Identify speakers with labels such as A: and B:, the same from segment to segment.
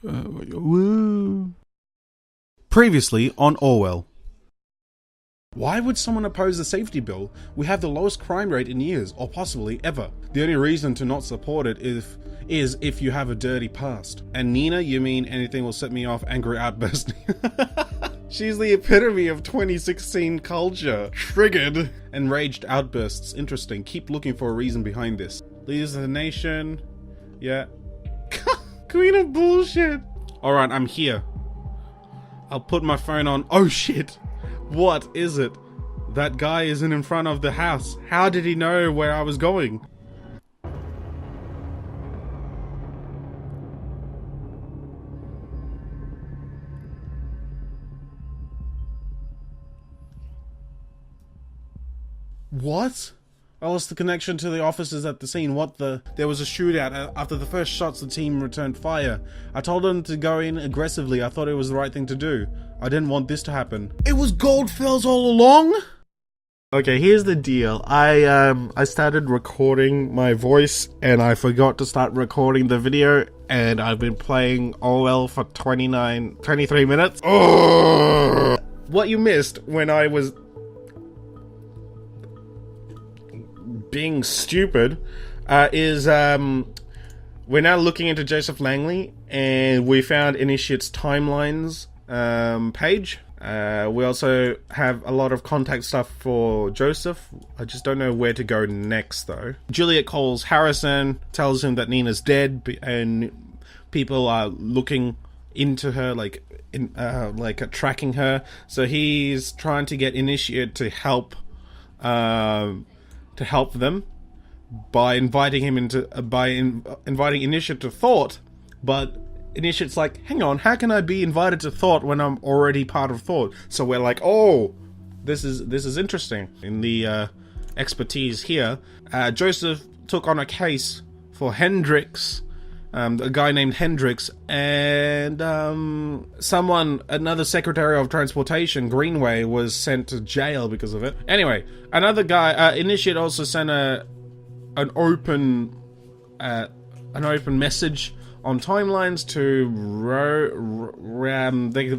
A: Woo. Previously on Orwell. Why would someone oppose the safety bill? We have the lowest crime rate in years, or possibly ever. The only reason to not support it is if you have a dirty past. And Nina, you mean anything will set me off angry outburst? She's the epitome of 2016 culture. Triggered. Enraged outbursts. Interesting. Keep looking for a reason behind this. Leaders of the nation. Yeah. Queen of bullshit. Alright, I'm here. I'll put my phone on. Oh shit. What is it? That guy isn't in front of the house. How did he know where I was going? What? I lost the connection to the officers at the scene. What the? There was a shootout. After the first shots, the team returned fire. I told them to go in aggressively. I thought it was the right thing to do. I didn't want this to happen. It was Goldfells all along? Okay, here's the deal. I started recording my voice and I forgot to start recording the video, and I've been playing Orwell for 23 minutes. Oh! What you missed when I was being stupid is we're now looking into Joseph Langley, and we found Initiate's timelines page. We also have a lot of contact stuff for Joseph. I just don't know where to go next though. Juliet calls Harrison, tells him that Nina's dead, and people are looking into her, like tracking her. So he's trying to get Initiate to help them by inviting him into inviting Initiate to Thought, but Initiate's like, hang on, how can I be invited to Thought when I'm already part of Thought? So we're like, oh, this is interesting. In the expertise here, Joseph took on a case for Hendricks, a guy named Hendricks, and another Secretary of Transportation, Greenway, was sent to jail because of it. Anyway, another guy, Initiate also sent an open message on timelines to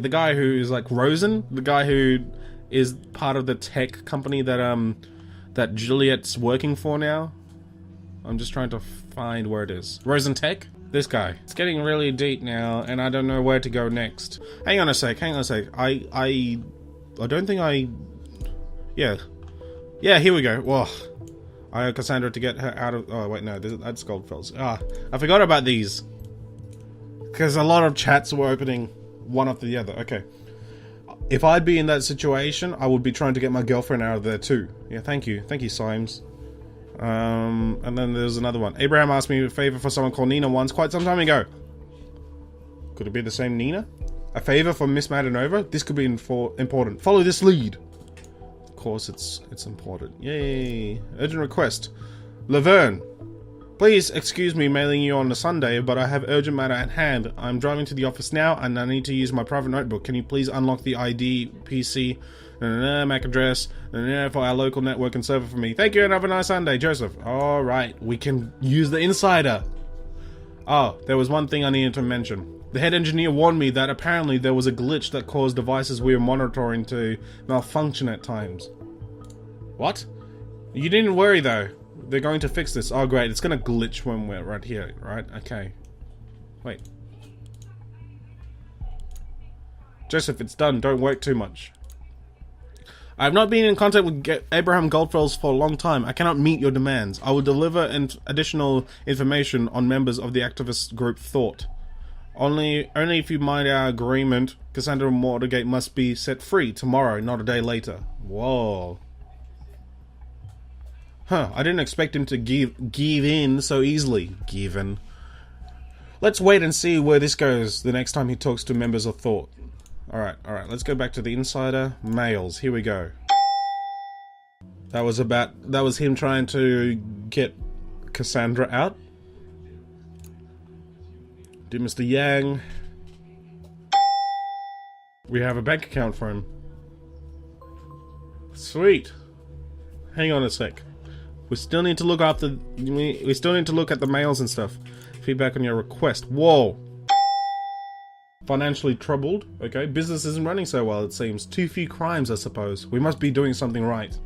A: the guy who is like Rosen, the guy who is part of the tech company that Juliet's working for now. I'm just trying to find where it is. Rosen Tech? This guy. It's getting really deep now, and I don't know where to go next. Hang on a sec. I don't think yeah, here we go. Whoa. I owe Cassandra to get her out of... Oh, wait, no, that's Goldfells. I forgot about these. Because a lot of chats were opening one after the other. Okay. If I'd be in that situation, I would be trying to get my girlfriend out of there too. Yeah, thank you. Thank you, Symes. And then there's another one. Abraham asked me a favor for someone called Nina once, quite some time ago. Could it be the same Nina? A favor for Miss Madanova? This could be important. Follow this lead. Of course, it's important. Yay. Urgent request. Laverne. Please excuse me mailing you on a Sunday, but I have urgent matter at hand. I'm driving to the office now, and I need to use my private notebook. Can you please unlock the ID, PC, MAC address, for our local network and server for me? Thank you, and have a nice Sunday, Joseph. Alright, we can use the insider. Oh, there was one thing I needed to mention. The head engineer warned me that apparently there was a glitch that caused devices we were monitoring to malfunction at times. What? You didn't worry though. They're going to fix this. Oh great, it's gonna glitch when we're right here, right? Okay. Wait. Joseph, it's done. Don't work too much. I have not been in contact with Abraham Goldfells for a long time. I cannot meet your demands. I will deliver additional information on members of the activist group Thought. Only if you mind our agreement, Cassandra Mortigate must be set free tomorrow, not a day later. Whoa. Huh, I didn't expect him to give in so easily. Given. Let's wait and see where this goes the next time he talks to members of Thought. Alright, let's go back to the insider. Mails, here we go. That was him trying to get Cassandra out. Dear Mr. Yang. We have a bank account for him. Sweet. Hang on a sec. We still need to look after. We still need to look at the mails and stuff. Feedback on your request. Whoa. Financially troubled. Okay, business isn't running so well, it seems. Too few crimes, I suppose. We must be doing something right.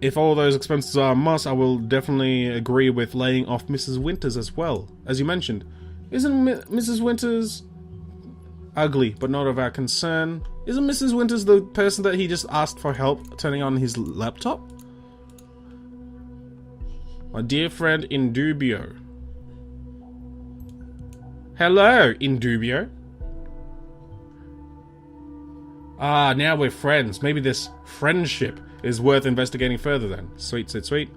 A: If all those expenses are a must, I will definitely agree with laying off Mrs. Winters as well. As you mentioned, isn't Mrs. Winters ugly, but not of our concern? Isn't Mrs. Winters the person that he just asked for help turning on his laptop? My dear friend Indubio. Hello, Indubio. Ah, now we're friends. Maybe this friendship is worth investigating further then. Sweet, sweet, sweet.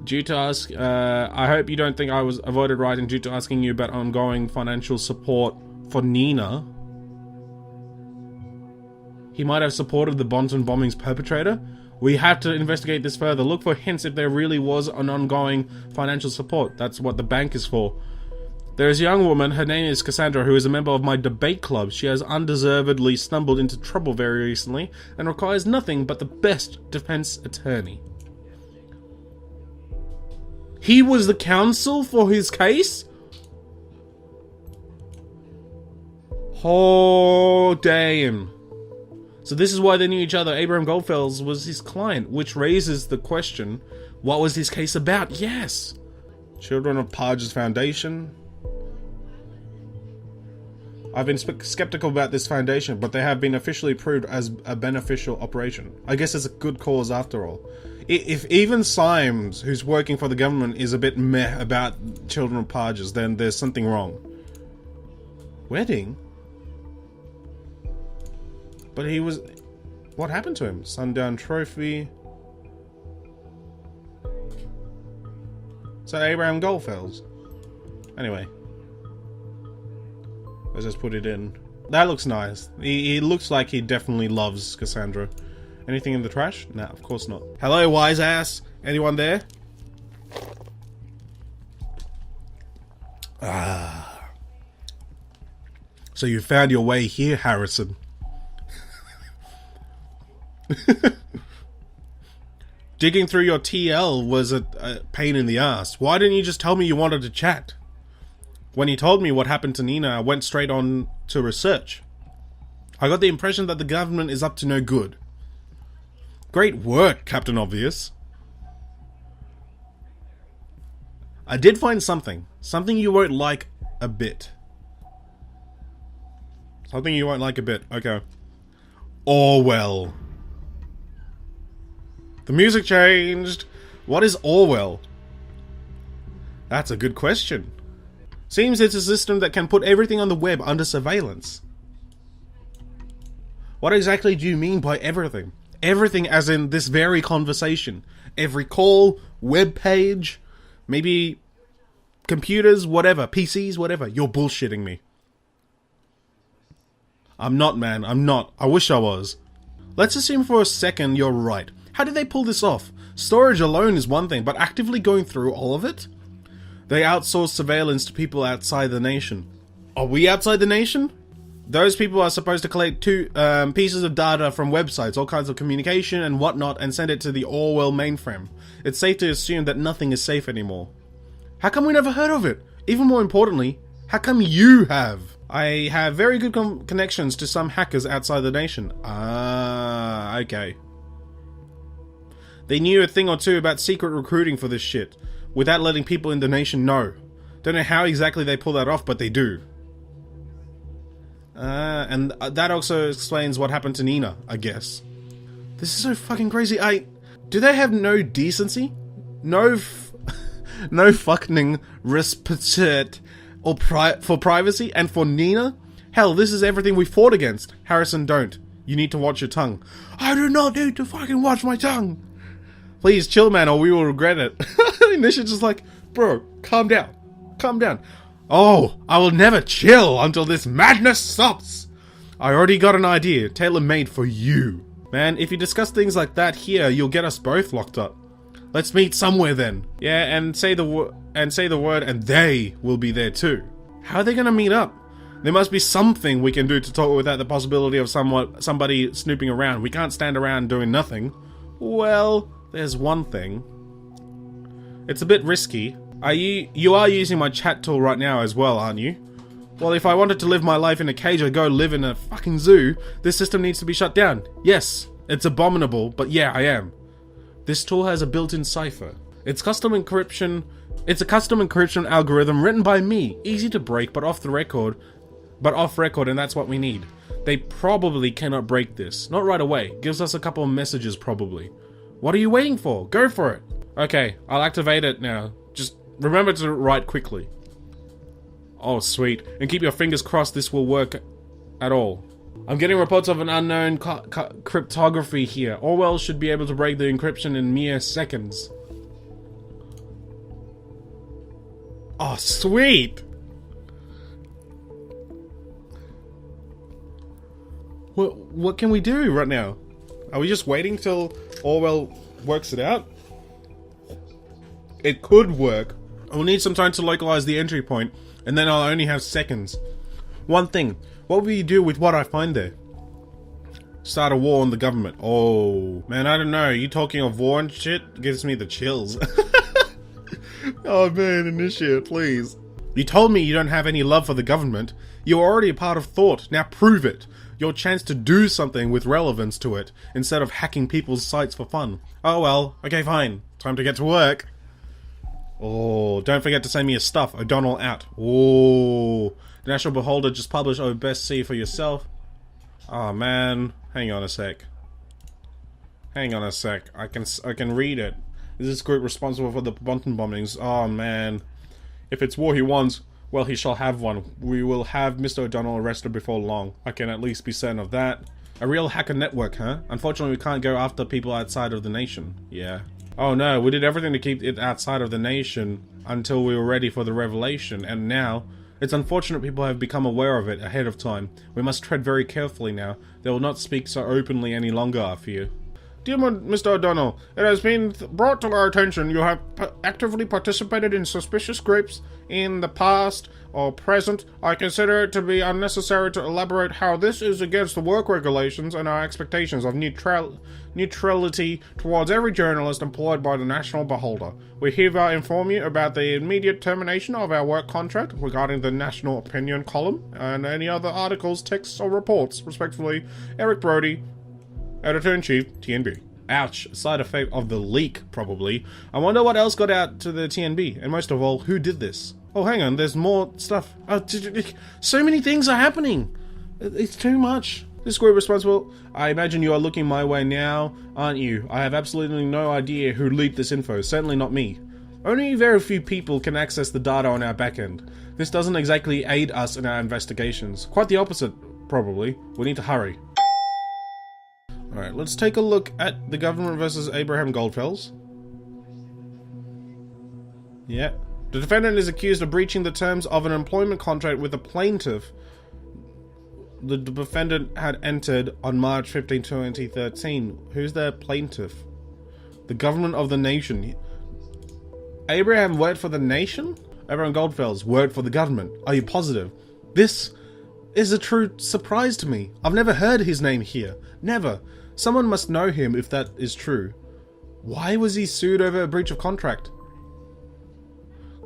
A: Due to ask, I hope you don't think I was avoided writing due to asking you about ongoing financial support for Nina. He might have supported the Bonton bombing's perpetrator. We have to investigate this further. Look for hints if there really was an ongoing financial support. That's what the bank is for. There is a young woman, her name is Cassandra, who is a member of my debate club. She has undeservedly stumbled into trouble very recently and requires nothing but the best defense attorney. He was the counsel for his case? Oh, damn. So this is why they knew each other. Abraham Goldfels was his client, which raises the question, what was his case about? Yes. Children of Parge's Foundation. I've been skeptical about this foundation, but they have been officially approved as a beneficial operation. I guess it's a good cause after all. If even Symes, who's working for the government, is a bit meh about Children of Parges, then there's something wrong. Wedding? But he was... What happened to him? Sundown Trophy... So Abraham Goldfels. Anyway. Let's just put it in. That looks nice. He looks like he definitely loves Cassandra. Anything in the trash? Nah, of course not. Hello, wise ass. Anyone there? Ah. So you found your way here, Harrison. Digging through your TL was a pain in the ass. Why didn't you just tell me you wanted to chat? When he told me what happened to Nina, I went straight on to research. I got the impression that the government is up to no good. Great work, Captain Obvious. I did find something. Something you won't like a bit. Something you won't like a bit. Okay. Orwell. The music changed. What is Orwell? That's a good question. Seems it's a system that can put everything on the web under surveillance. What exactly do you mean by everything? Everything as in this very conversation. Every call, web page, maybe computers, whatever, PCs, whatever. You're bullshitting me. I'm not, man. I'm not. I wish I was. Let's assume for a second you're right. How did they pull this off? Storage alone is one thing, but actively going through all of it? They outsource surveillance to people outside the nation. Are we outside the nation? Those people are supposed to collect two pieces of data from websites, all kinds of communication and whatnot, and send it to the Orwell mainframe. It's safe to assume that nothing is safe anymore. How come we never heard of it? Even more importantly, how come you have? I have very good connections to some hackers outside the nation. Ah, okay. They knew a thing or two about secret recruiting for this shit, without letting people in the nation know. Don't know how exactly they pull that off, but they do. And that also explains what happened to Nina, I guess. This is so fucking crazy. Do they have no decency? No fucking respect or for privacy? And for Nina? Hell, this is everything we fought against. Harrison, don't. You need to watch your tongue. I do not need to fucking watch my tongue. Please chill, man, or we will regret it. And this shit's just like, bro, calm down. Calm down. Oh, I will never chill until this madness stops. I already got an idea, tailor-made for you. Man, if you discuss things like that here, you'll get us both locked up. Let's meet somewhere then. Yeah, and say the word, and they will be there too. How are they gonna meet up? There must be something we can do to talk without the possibility of somebody snooping around. We can't stand around doing nothing. Well, there's one thing. It's a bit risky. You are using my chat tool right now as well, aren't you? Well, if I wanted to live my life in a cage or go live in a fucking zoo, this system needs to be shut down. Yes, it's abominable, but yeah, I am. This tool has a built-in cipher. It's a custom encryption algorithm written by me. Easy to break, but off record, and that's what we need. They probably cannot break this. Not right away. Gives us a couple of messages, probably. What are you waiting for? Go for it. Okay, I'll activate it now. Just remember to write quickly. Oh, sweet. And keep your fingers crossed this will work at all. I'm getting reports of an unknown cryptography here. Orwell should be able to break the encryption in mere seconds. Oh, sweet! What can we do right now? Are we just waiting till Orwell works it out? It could work. We'll need some time to localize the entry point, and then I'll only have seconds. One thing, what will you do with what I find there? Start a war on the government. Oh, man, I don't know. You talking of war and shit gives me the chills. Oh man, initiate, please. You told me you don't have any love for the government. You're already a part of thought. Now prove it. Your chance to do something with relevance to it, instead of hacking people's sites for fun. Oh well, okay fine. Time to get to work. Oh, don't forget to send me your stuff. O'Donnell out. Oh, the National Beholder just published. Oh, best see for yourself. Oh man, hang on a sec. Hang on a sec. I can read it. Is this group responsible for the Bonton bombings? Oh man. If it's war he wants, well he shall have one. We will have Mr. O'Donnell arrested before long. I can at least be certain of that. A real hacker network, huh? Unfortunately we can't go after people outside of the nation. Yeah. Oh no, we did everything to keep it outside of the nation until we were ready for the revelation, and now it's unfortunate people have become aware of it ahead of time. We must tread very carefully now. They will not speak so openly any longer, I fear. Dear Mr. O'Donnell, it has been brought to our attention you have actively participated in suspicious groups in the past or present. I consider it to be unnecessary to elaborate how this is against the work regulations and our expectations of neutrality towards every journalist employed by the National Beholder. We hereby inform you about the immediate termination of our work contract regarding the National Opinion column and any other articles, texts, or reports. Respectfully, Eric Brody, Editor-in-Chief, TNB. Ouch, side effect of the leak, probably. I wonder what else got out to the TNB, and most of all, who did this? Oh, hang on, there's more stuff. Oh, so many things are happening. It's too much. This group responsible. I imagine you are looking my way now, aren't you? I have absolutely no idea who leaked this info, certainly not me. Only very few people can access the data on our backend. This doesn't exactly aid us in our investigations. Quite the opposite, probably. We need to hurry. Alright, let's take a look at the government versus Abraham Goldfels. Yeah. The defendant is accused of breaching the terms of an employment contract with the plaintiff the defendant had entered on March 15, 2013. Who's the plaintiff? The government of the nation. Abraham worked for the nation? Abraham Goldfels worked for the government. Are you positive? This is a true surprise to me. I've never heard his name here. Never. Someone must know him if that is true. Why was he sued over a breach of contract?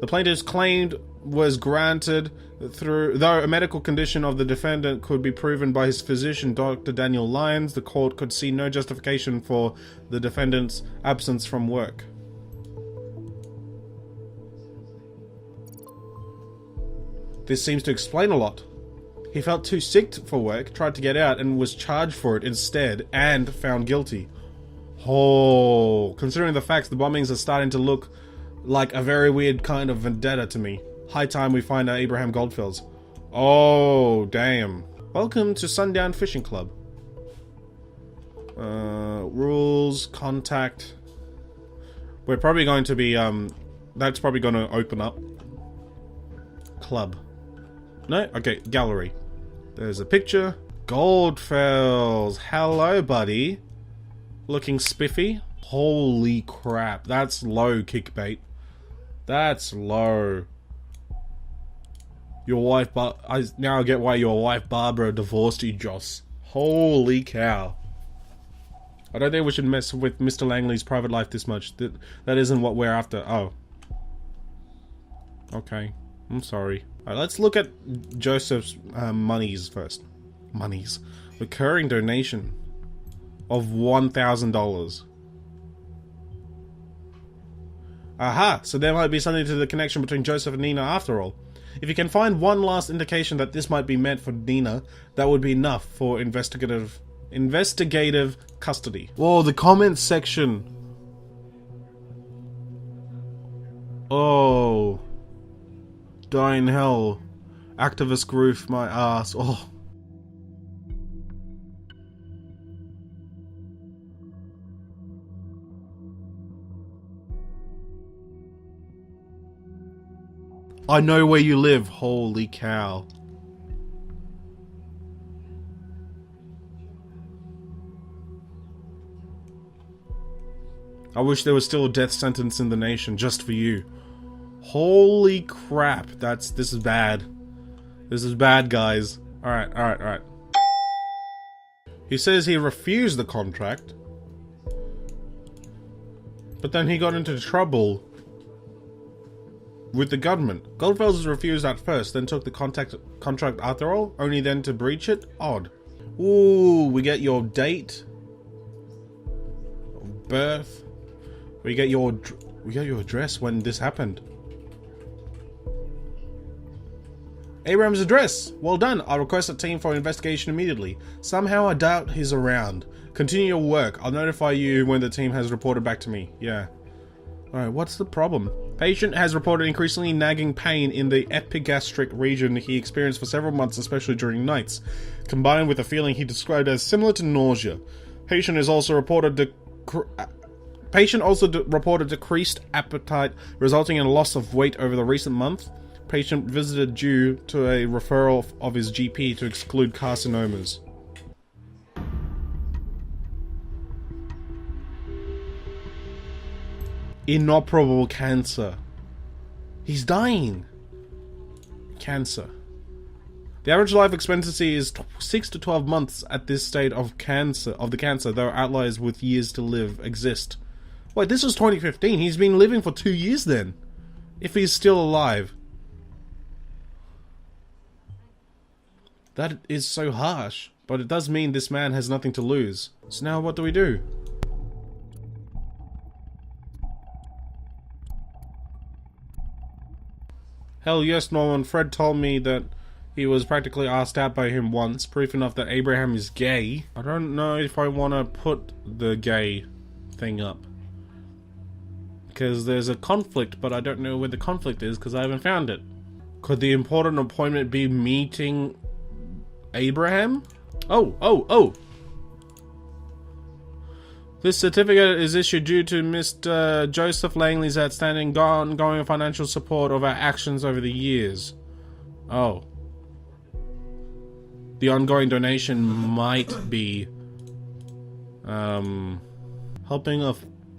A: The plaintiff's claim was granted though a medical condition of the defendant could be proven by his physician, Dr. Daniel Lyons. The court could see no justification for the defendant's absence from work. This seems to explain a lot. He felt too sick for work, tried to get out, and was charged for it instead, and found guilty. Oh, considering the facts, the bombings are starting to look like a very weird kind of vendetta to me. High time we find out Abraham Goldfels. Oh, damn. Welcome to Sundown Fishing Club. Rules, contact. We're probably going to be, that's probably going to open up. Club. No? Okay, gallery. There's a picture. Goldfels. Hello, buddy. Looking spiffy. Holy crap. That's low, kickbait. That's low. Your wife, I now get why your wife Barbara divorced you, Joss. Holy cow. I don't think we should mess with Mr. Langley's private life this much. That isn't what we're after. Oh. Okay. I'm sorry. Alright, let's look at Joseph's monies first. Monies. Recurring donation of $1,000. Aha! So there might be something to the connection between Joseph and Nina after all. If you can find one last indication that this might be meant for Nina, that would be enough for investigative custody. Whoa, the comments section. Oh. Die in hell. Activist group, my ass. Oh. I know where you live. Holy cow. I wish there was still a death sentence in the nation just for you. Holy crap. This is bad. This is bad, guys. Alright. He says he refused the contract, but then he got into trouble with the government. Goldfels refused at first, then took the contract after all, only then to breach it? Odd. Ooh, we get your date of birth. We get your address when this happened. Abraham's address! Well done. I'll request a team for investigation immediately. Somehow I doubt he's around. Continue your work. I'll notify you when the team has reported back to me. Yeah. Alright, what's the problem? Patient has reported increasingly nagging pain in the epigastric region he experienced for several months, especially during nights, combined with a feeling he described as similar to nausea. Patient also reported decreased appetite, resulting in a loss of weight over the recent month. Patient visited due to a referral of his GP to exclude carcinomas. Inoperable cancer. He's dying. Cancer. The average life expectancy is 6 to 12 months at this state of the cancer, though outliers with years to live exist. Wait, this was 2015. He's been living for 2 years then. If he's still alive. That is so harsh, but it does mean this man has nothing to lose. So now what do we do? Hell yes, Norman. Fred told me that he was practically asked out by him once, proof enough that Abraham is gay. I don't know if I want to put the gay thing up, because there's a conflict, but I don't know where the conflict is because I haven't found it. Could the important appointment be meeting Abraham? Oh! This certificate is issued due to Mr. Joseph Langley's outstanding ongoing financial support of our actions over the years. Oh. The ongoing donation might be helping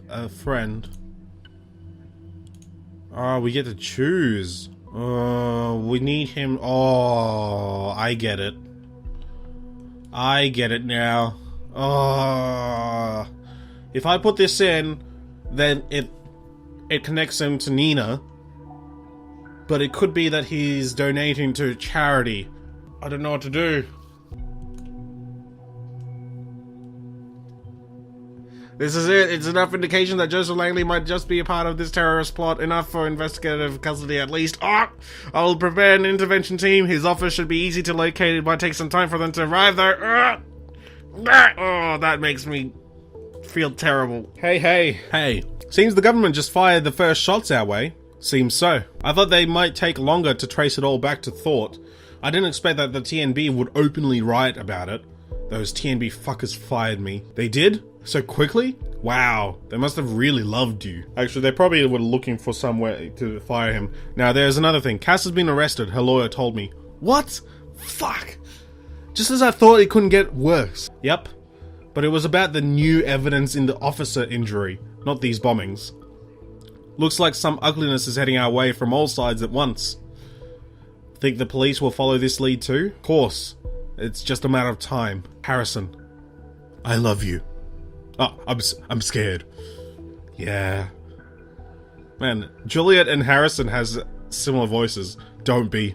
A: a friend. Oh, we get to choose. We need him. Oh, I get it. I get it now. Oh. If I put this in, then it connects him to Nina. But it could be that he's donating to charity. I don't know what to do. This is it. It's enough indication that Joseph Langley might just be a part of this terrorist plot. Enough for investigative custody at least. Oh, I'll prepare an intervention team. His office should be easy to locate. It might take some time for them to arrive there. Oh, that makes me feel terrible. Hey. Seems the government just fired the first shots our way. Seems so. I thought they might take longer to trace it all back to Thought. I didn't expect that the TNB would openly write about it. Those TNB fuckers fired me. They did? So quickly? Wow, they must have really loved you. Actually, they probably were looking for somewhere to fire him. Now, there's another thing. Cass has been arrested, her lawyer told me. What? Fuck. Just as I thought, it couldn't get worse. Yep. But it was about the new evidence in the officer injury, not these bombings. Looks like some ugliness is heading our way from all sides at once. Think the police will follow this lead too? Of course. It's just a matter of time. Harrison, I love you. Oh, I'm scared. Yeah. Man, Juliet and Harrison has similar voices. don't be.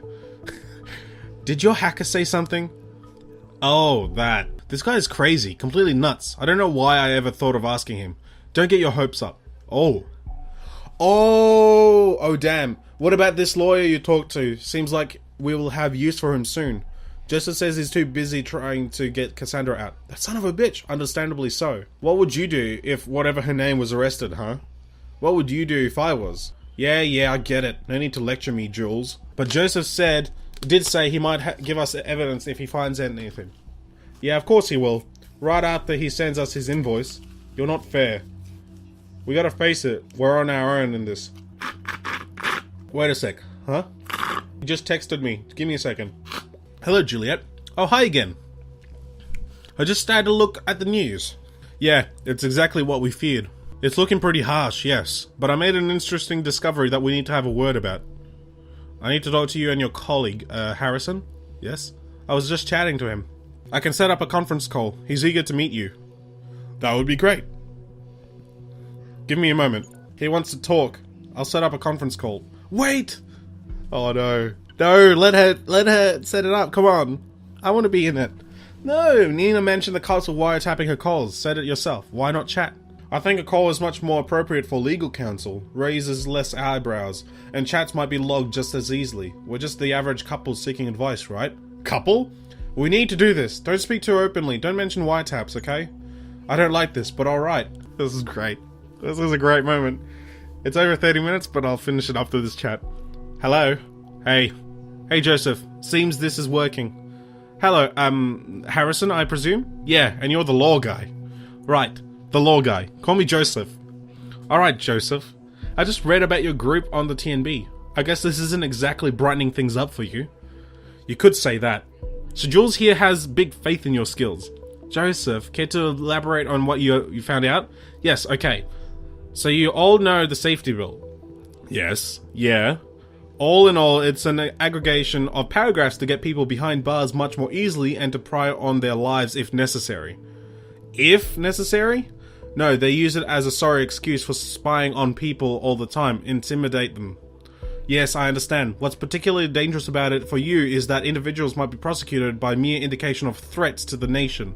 A: Did your hacker say something? Oh, that. This guy is crazy, completely nuts. I don't know why I ever thought of asking him. Don't get your hopes up. Oh, damn. What about this lawyer you talked to? Seems like we will have use for him soon. Joseph says he's too busy trying to get Cassandra out. That son of a bitch, understandably so. What would you do if whatever her name was arrested, huh? What would you do if I was? Yeah, I get it. No need to lecture me, Jules. But Joseph did say he might give us evidence if he finds anything. Yeah, of course he will. Right after he sends us his invoice. You're not fair. We gotta face it. We're on our own in this. Wait a sec. Huh? He just texted me. Give me a second. Hello, Juliet. Oh, hi again. I just started to look at the news. Yeah, it's exactly what we feared. It's looking pretty harsh, yes. But I made an interesting discovery that we need to have a word about. I need to talk to you and your colleague, Harrison. Yes? I was just chatting to him. I can set up a conference call. He's eager to meet you. That would be great. Give me a moment. He wants to talk. I'll set up a conference call. Wait! Oh no. No, let her set it up. Come on. I want to be in it. No, Nina mentioned the cops were wiretapping her calls. Said it yourself. Why not chat? I think a call is much more appropriate for legal counsel. Raises less eyebrows. And chats might be logged just as easily. We're just the average couple seeking advice, right? Couple? We need to do this. Don't speak too openly. Don't mention wiretaps, okay? I don't like this, but alright. This is great. This is a great moment. It's over 30 minutes, but I'll finish it after this chat. Hello? Hey. Hey, Joseph. Seems this is working. Hello, Harrison, I presume? Yeah, and you're the law guy. Right, the law guy. Call me Joseph. Alright, Joseph. I just read about your group on the TNB. I guess this isn't exactly brightening things up for you. You could say that. So Jules here has big faith in your skills. Joseph, care to elaborate on what you found out? Yes, okay. So you all know the safety bill? Yes, yeah. All in all, it's an aggregation of paragraphs to get people behind bars much more easily and to pry on their lives if necessary. If necessary? No, they use it as a sorry excuse for spying on people all the time, intimidate them. Yes, I understand. What's particularly dangerous about it for you is that individuals might be prosecuted by mere indication of threats to the nation.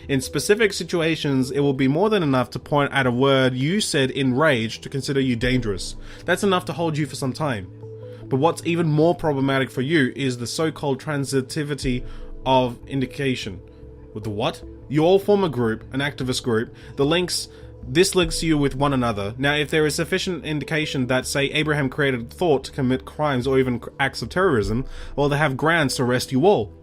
A: In specific situations, it will be more than enough to point at a word you said in rage to consider you dangerous. That's enough to hold you for some time. But what's even more problematic for you is the so-called transitivity of indication. With the what? You all form a group, an activist group. This links you with one another. Now, if there is sufficient indication that, say, Abraham created thought to commit crimes or even acts of terrorism, well, they have grounds to arrest you all.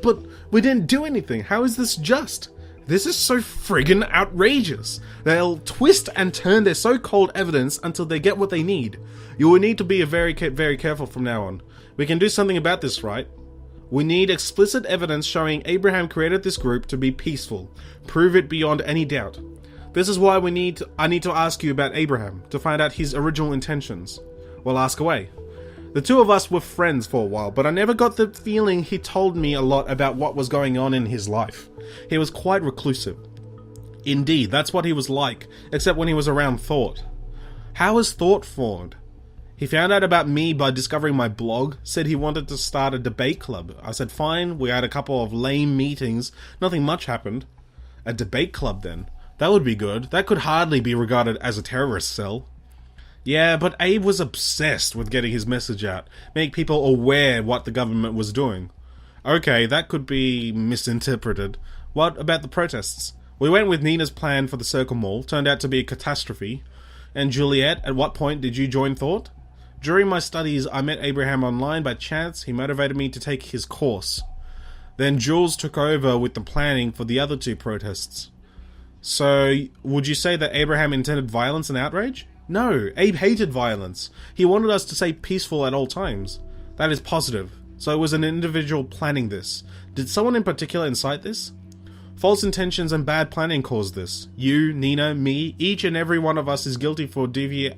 A: But we didn't do anything. How is this just? This is so friggin' outrageous. They'll twist and turn their so-called evidence until they get what they need. You will need to be very careful from now on. We can do something about this, right? We need explicit evidence showing Abraham created this group to be peaceful. Prove it beyond any doubt. This is why I need to ask you about Abraham, to find out his original intentions. Well, ask away. The two of us were friends for a while, but I never got the feeling he told me a lot about what was going on in his life. He was quite reclusive. Indeed, that's what he was like, except when he was around Thought. How was Thought formed? He found out about me by discovering my blog, said he wanted to start a debate club. I said fine, we had a couple of lame meetings, nothing much happened. A debate club then? That would be good. That could hardly be regarded as a terrorist cell. Yeah, but Abe was obsessed with getting his message out, make people aware what the government was doing. Okay, that could be misinterpreted. What about the protests? We went with Nina's plan for the Circle Mall, turned out to be a catastrophe. And Juliet, at what point did you join Thought? During my studies, I met Abraham online by chance. He motivated me to take his course. Then Jules took over with the planning for the other two protests. So, would you say that Abraham intended violence and outrage? No, Abe hated violence. He wanted us to stay peaceful at all times. That is positive. So it was an individual planning this. Did someone in particular incite this? False intentions and bad planning caused this. You, Nina, me, each and every one of us is guilty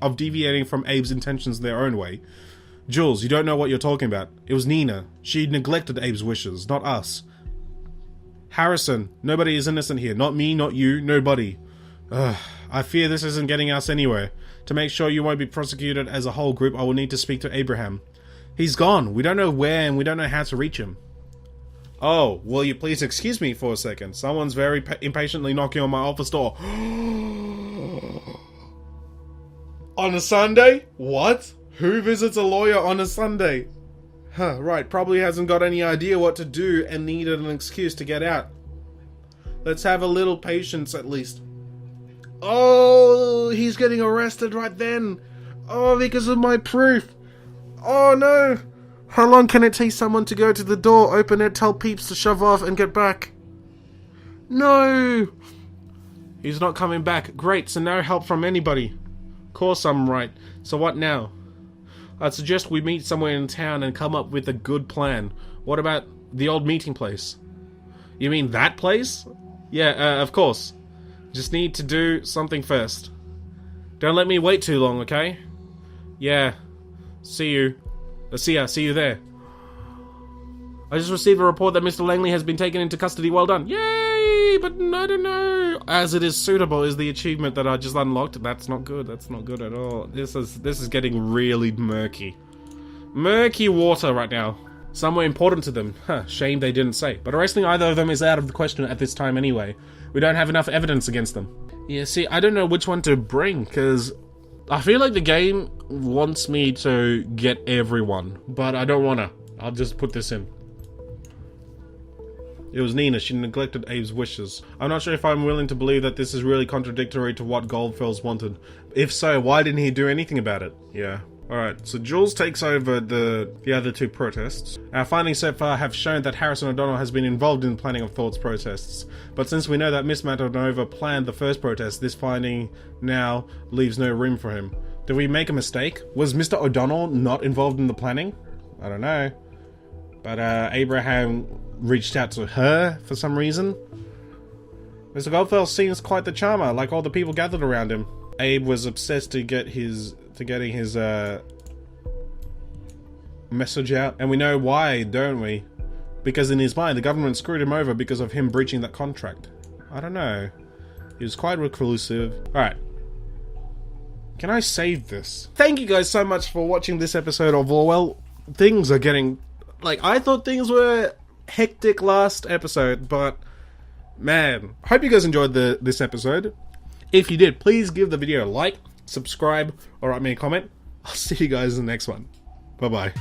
A: of deviating from Abe's intentions their own way. Jules, you don't know what you're talking about. It was Nina. She neglected Abe's wishes, not us. Harrison, nobody is innocent here. Not me, not you, nobody. I fear this isn't getting us anywhere. To make sure you won't be prosecuted as a whole group, I will need to speak to Abraham. He's gone. We don't know where and we don't know how to reach him. Oh, will you please excuse me for a second? Someone's very impatiently knocking on my office door. On a Sunday? What? Who visits a lawyer on a Sunday? Huh, right, probably hasn't got any idea what to do and needed an excuse to get out. Let's have a little patience at least. Oh, he's getting arrested right then. Oh, because of my proof. Oh no. How long can it take someone to go to the door, open it, tell peeps to shove off and get back? No. He's not coming back. Great, so no help from anybody. Of course I'm right. So what now? I'd suggest we meet somewhere in town and come up with a good plan. What about the old meeting place? You mean that place? Yeah, of course. Just need to do something first. Don't let me wait too long, okay? Yeah. See you. See you there. I just received a report that Mr. Langley has been taken into custody. Well done. Yay! But I don't know. As it is suitable is the achievement that I just unlocked. That's not good. That's not good at all. This is getting really murky. Murky water right now. Somewhere important to them. Huh, shame they didn't say. But arresting either of them is out of the question at this time anyway. We don't have enough evidence against them. Yeah, see, I don't know which one to bring, because I feel like the game wants me to get everyone, but I don't wanna. I'll just put this in. It was Nina. She neglected Abe's wishes. I'm not sure if I'm willing to believe that this is really contradictory to what Goldfels wanted. If so, why didn't he do anything about it? Yeah. Alright, so Jules takes over the other two protests. Our findings so far have shown that Harrison O'Donnell has been involved in the planning of Thought's protests. But since we know that Miss Matanova planned the first protest, this finding now leaves no room for him. Did we make a mistake? Was Mr. O'Donnell not involved in the planning? I don't know. But Abraham reached out to her for some reason. Mr. Goldfell seems quite the charmer, like all the people gathered around him. Abe was obsessed to getting his message out, and we know why, don't we? Because in his mind, the government screwed him over because of him breaching that contract. I don't know. He was quite reclusive. Alright. Can I save this? Thank you guys so much for watching this episode of Orwell. Things are getting... like, I thought things were hectic last episode, but... man. Hope you guys enjoyed this episode. If you did, please give the video a like, subscribe, or write me a comment. I'll see you guys in the next one. Bye-bye.